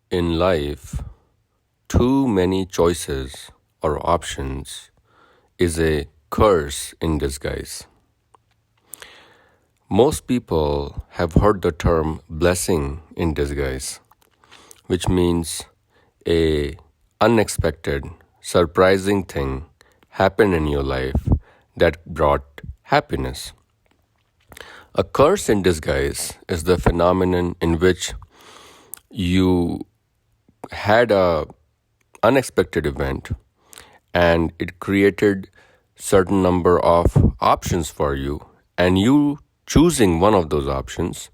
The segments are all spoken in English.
In life, too many choices or options is a curse in disguise. Most people have heard the term blessing in disguise, which means a unexpected, surprising thing happened in your life that brought happiness. A curse in disguise is the phenomenon in which you had a unexpected event and it created certain number of options for you, and you choosing one of those options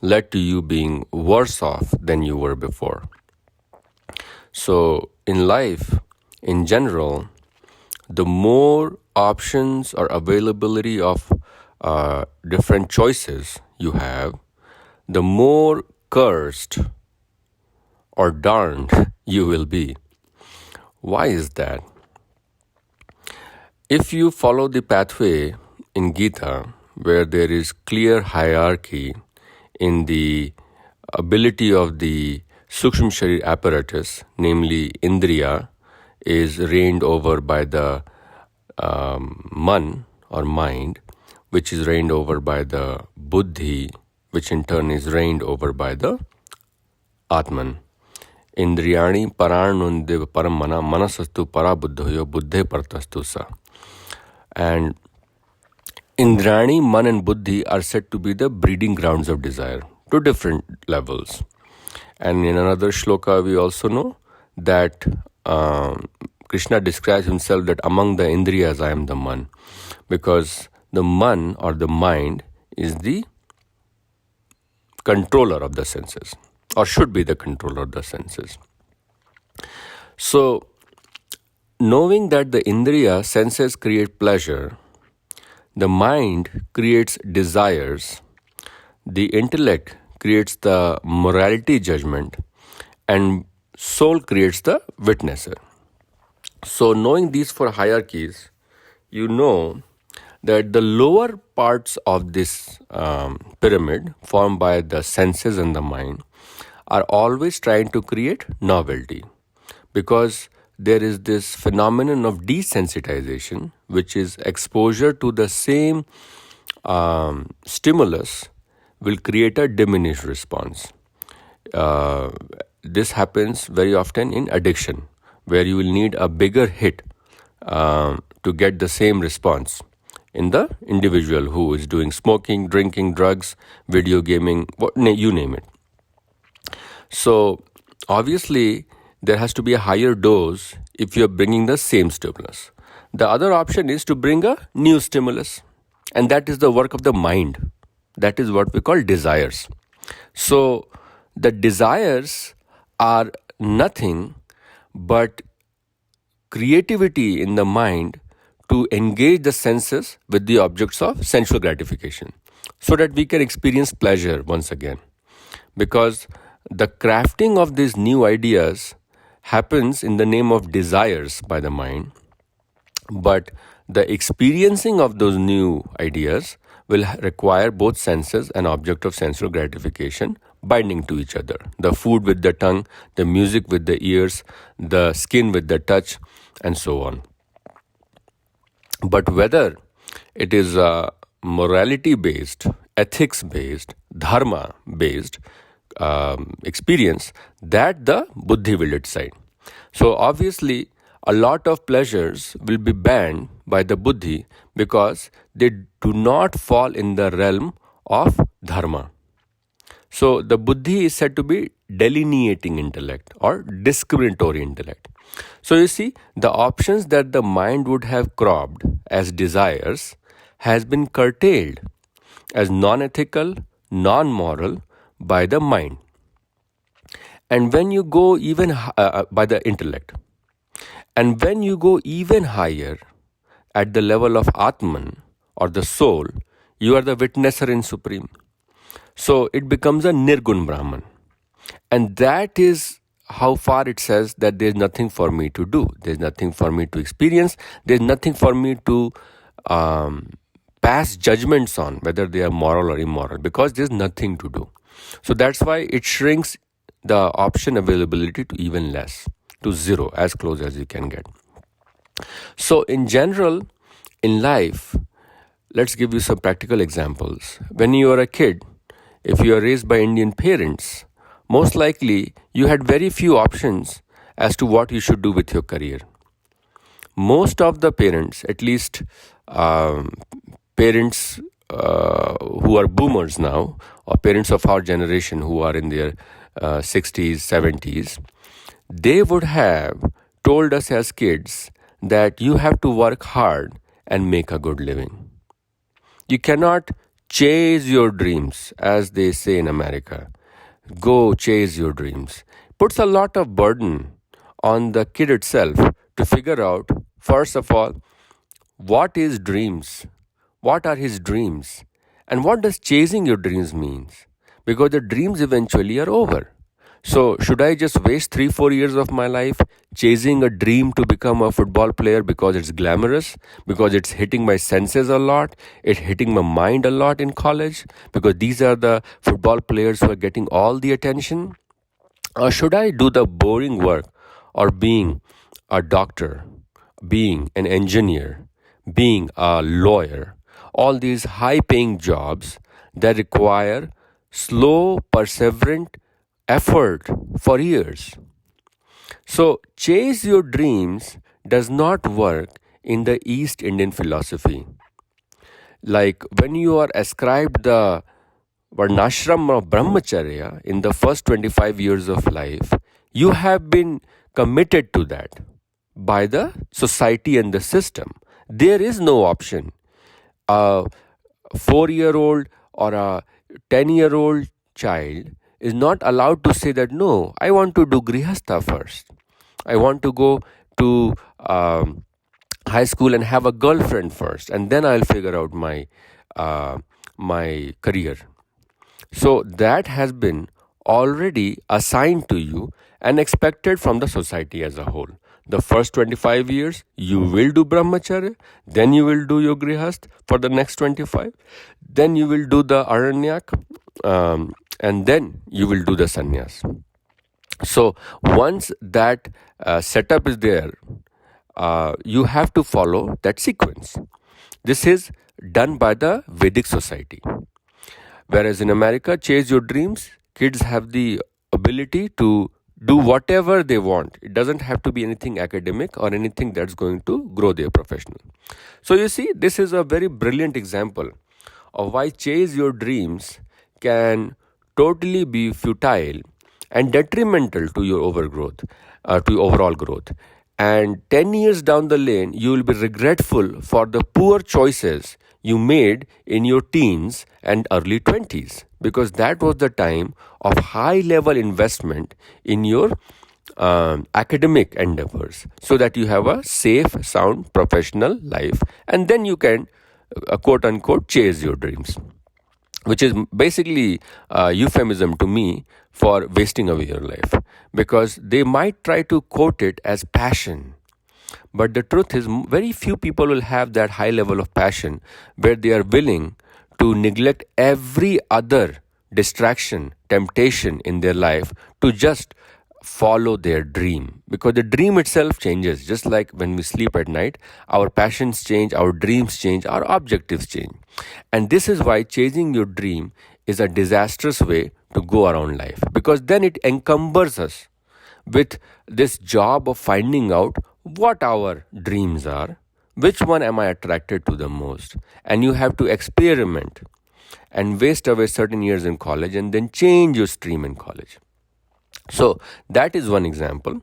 led to you being worse off than you were before. So in life in general, the more options or availability of different choices you have, the more cursed or darned you will be. Why is that? If you follow the pathway in Gita, where there is clear hierarchy in the ability of the Sukshma Sharir apparatus, namely Indriya, is reigned over by the Man or mind, which is reigned over by the Buddhi, which in turn is reigned over by the Atman. Indriyani paranundev paramana manasastu parabuddhoyo buddhe partastu sa. And Indrani, Man and Buddhi are said to be the breeding grounds of desire to different levels. And in another shloka we also know that Krishna describes himself that among the Indriyas I am the Man, because the Man or the mind is the controller of the senses, or should be the controller of the senses. So, knowing that the Indriya senses create pleasure, the mind creates desires, the intellect creates the morality judgment, and soul creates the witnesser. So, knowing these four hierarchies, you know that the lower parts of this pyramid formed by the senses and the mind are always trying to create novelty, because there is this phenomenon of desensitization, which is exposure to the same stimulus will create a diminished response. This happens very often in addiction, where you will need a bigger hit to get the same response in the individual who is doing smoking, drinking, drugs, video gaming, you name it. So obviously there has to be a higher dose if you're bringing the same stimulus. The other option is to bring a new stimulus, and that is the work of the mind. That is what we call desires. So the desires are nothing but creativity in the mind to engage the senses with the objects of sensual gratification, so that we can experience pleasure once again. Because the crafting of these new ideas happens in the name of desires by the mind, but the experiencing of those new ideas will require both senses and object of sensual gratification binding to each other. The food with the tongue, the music with the ears, the skin with the touch, and so on. But whether it is a morality-based, ethics-based, dharma-based experience, that the buddhi will decide. So obviously, a lot of pleasures will be banned by the buddhi because they do not fall in the realm of dharma. So the buddhi is said to be delineating intellect or discriminatory intellect. So you see, the options that the mind would have cropped as desires has been curtailed as non-ethical, non-moral by the mind. And when you go even by the intellect, and when you go even higher at the level of Atman or the soul, you are the witnesser in Supreme. So it becomes a Nirgun Brahman. And that is how far it says that there's nothing for me to do. There's nothing for me to experience. There's nothing for me to pass judgments on whether they are moral or immoral, because there's nothing to do. So that's why it shrinks the option availability to even less, to zero, as close as you can get. So, in general, in life, let's give you some practical examples. When you are a kid, if you are raised by Indian parents, most likely you had very few options as to what you should do with your career. Most of the parents, at least um, parents who are boomers now, or parents of our generation who are in their 60s, 70s, they would have told us as kids that you have to work hard and make a good living. You cannot chase your dreams, as they say in America. Go chase your dreams. Puts a lot of burden on the kid itself to figure out, first of all, what is dreams? What are his dreams? And what does chasing your dreams means? Because the dreams eventually are over. So, should I just waste 3-4 years of my life chasing a dream to become a football player because it's glamorous, because it's hitting my senses a lot, it's hitting my mind a lot in college, because these are the football players who are getting all the attention? Or should I do the boring work or being a doctor, being an engineer, being a lawyer, all these high paying jobs that require slow, perseverant effort for years? So, chase your dreams does not work in the East Indian philosophy. Like when you are ascribed the varnashram of brahmacharya in the first 25 years of life, you have been committed to that by the society and the system. There is no option. A 4-year-old or a 10-year-old child is not allowed to say that, no, I want to do grihastha first. I want to go to high school and have a girlfriend first, and then I'll figure out my career. So that has been already assigned to you and expected from the society as a whole. The first 25 years, you will do brahmacharya, then you will do your grihast for the next 25, then you will do the aranyak, and then you will do the sannyas. So once that setup is there, you have to follow that sequence. This is done by the Vedic society. Whereas in America, chase your dreams, kids have the ability to do whatever they want. It doesn't have to be anything academic or anything that's going to grow their professional. So you see, this is a very brilliant example of why chase your dreams can totally be futile and detrimental to your overgrowth, to your overall growth. And 10 years down the lane, you will be regretful for the poor choices you made in your teens and early 20s, because that was the time of high level investment in your academic endeavors, so that you have a safe, sound, professional life, and then you can quote unquote chase your dreams, which is basically a euphemism to me for wasting away your life, because they might try to quote it as passion. But the truth is, very few people will have that high level of passion where they are willing to neglect every other distraction, temptation in their life to just follow their dream. Because the dream itself changes. Just like when we sleep at night, our passions change, our dreams change, our objectives change. And this is why chasing your dream is a disastrous way to go around life, because then it encumbers us with this job of finding out what our dreams are, which one am I attracted to the most, and you have to experiment and waste away certain years in college and then change your stream in college. So that is one example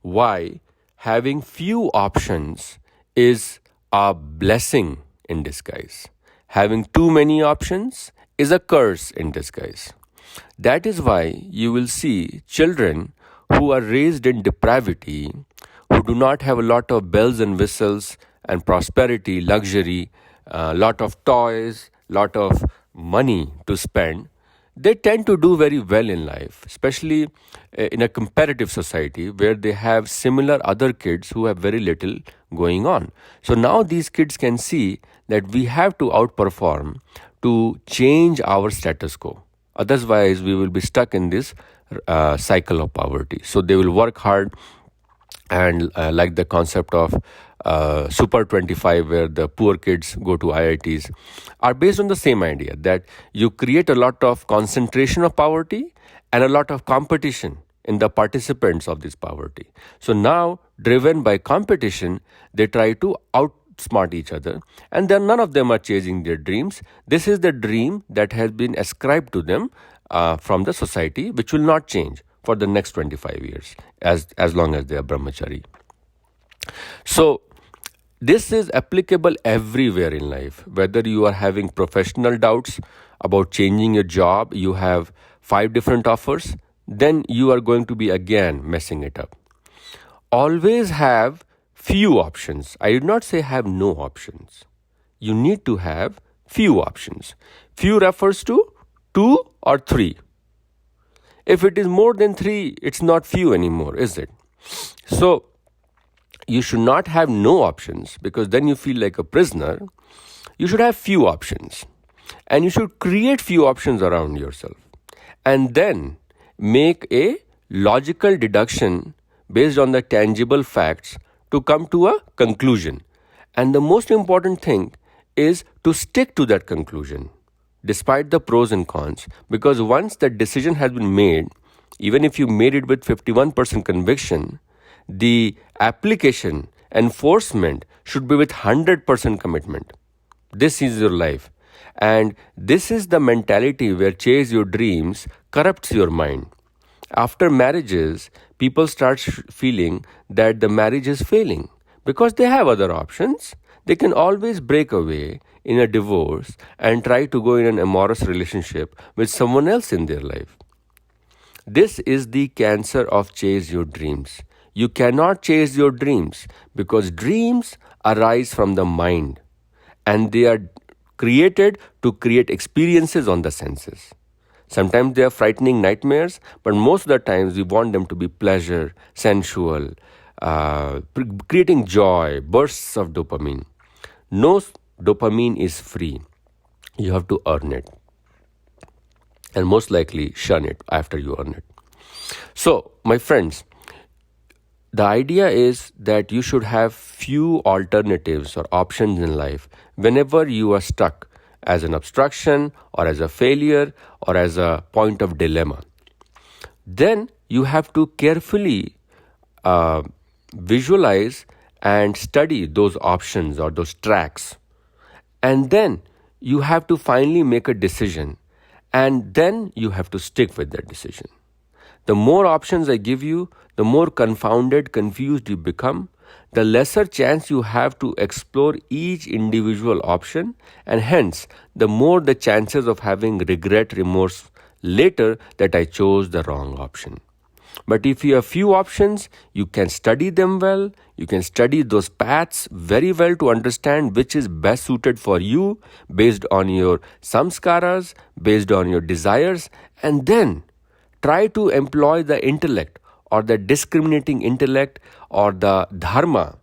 why having few options is a blessing in disguise. Having too many options is a curse in disguise. That is why you will see children who are raised in depravity, who do not have a lot of bells and whistles and prosperity, luxury, a lot of toys, lot of money to spend, they tend to do very well in life, especially in a competitive society where they have similar other kids who have very little going on. So now these kids can see that we have to outperform to change our status quo. Otherwise, we will be stuck in this cycle of poverty. So they will work hard, and like the concept of Super 25, where the poor kids go to IITs, are based on the same idea that you create a lot of concentration of poverty and a lot of competition in the participants of this poverty. So now, driven by competition, they try to outsmart each other, and then none of them are chasing their dreams. This is the dream that has been ascribed to them from the society, which will not change for the next 25 years, as long as they are brahmachari. So this is applicable everywhere in life. Whether you are having professional doubts about changing your job, you have 5 different offers, then you are going to be again messing it up. Always have few options. I did not say have no options. You need to have few options. Few refers to 2 or 3. If it is more than 3, it's not few anymore, is it? So you should not have no options, because then you feel like a prisoner. You should have few options, and you should create few options around yourself, and then make a logical deduction based on the tangible facts to come to a conclusion. And the most important thing is to stick to that conclusion despite the pros and cons, because once that decision has been made, even if you made it with 51% conviction, the application, enforcement should be with 100% commitment. This is your life. And this is the mentality where chase your dreams corrupts your mind. After marriages, people start feeling that the marriage is failing because they have other options. They can always break away in a divorce and try to go in an amorous relationship with someone else in their life. This is the cancer of chase your dreams. You cannot chase your dreams because dreams arise from the mind, and they are created to create experiences on the senses. Sometimes they are frightening nightmares, but most of the times we want them to be pleasure, sensual, creating joy, bursts of dopamine. No dopamine is free. You have to earn it, and most likely shun it after you earn it. So, my friends, the idea is that you should have few alternatives or options in life whenever you are stuck as an obstruction or as a failure or as a point of dilemma. Then you have to carefully visualize and study those options or those tracks. And then you have to finally make a decision, and then you have to stick with that decision. The more options I give you, the more confounded, confused you become, the lesser chance you have to explore each individual option, and hence, the more the chances of having regret, remorse later that I chose the wrong option. But if you have few options, you can study them well, you can study those paths very well to understand which is best suited for you based on your samskaras, based on your desires, and then try to employ the intellect or the discriminating intellect or the dharma,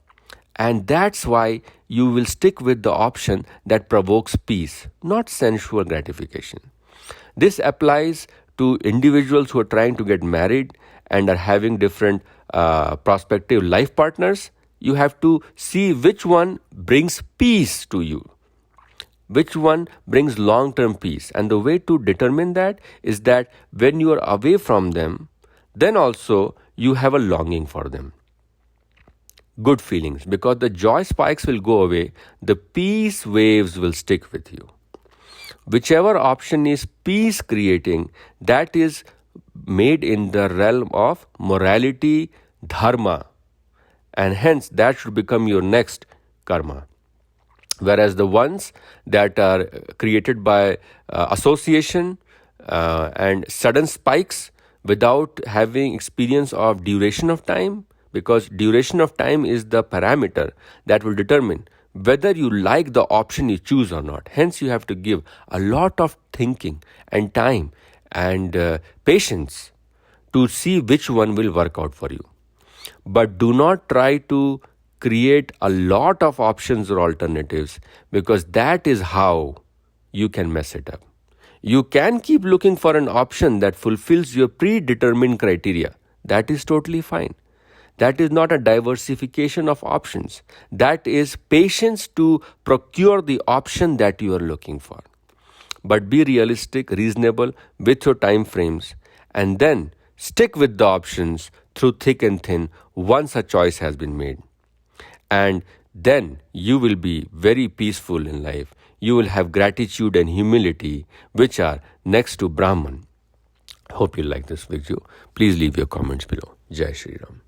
and that's why you will stick with the option that provokes peace, not sensual gratification. This applies to individuals who are trying to get married and are having different prospective life partners. You have to see which one brings peace to you, which one brings long-term peace. And the way to determine that is that when you are away from them, then also you have a longing for them. Good feelings, because the joy spikes will go away, the peace waves will stick with you. Whichever option is peace creating, that is made in the realm of morality, dharma, and hence that should become your next karma. Whereas the ones that are created by association and sudden spikes without having experience of duration of time, because duration of time is the parameter that will determine whether you like the option you choose or not. Hence, you have to give a lot of thinking and time and patience to see which one will work out for you. But do not try to create a lot of options or alternatives, because that is how you can mess it up. You can keep looking for an option that fulfills your predetermined criteria. That is totally fine. That is not a diversification of options. That is patience to procure the option that you are looking for. But be realistic, reasonable with your time frames, and then stick with the options through thick and thin once a choice has been made. And then you will be very peaceful in life. You will have gratitude and humility, which are next to Brahman. Hope you like this video. Please leave your comments below. Jai Shri Ram.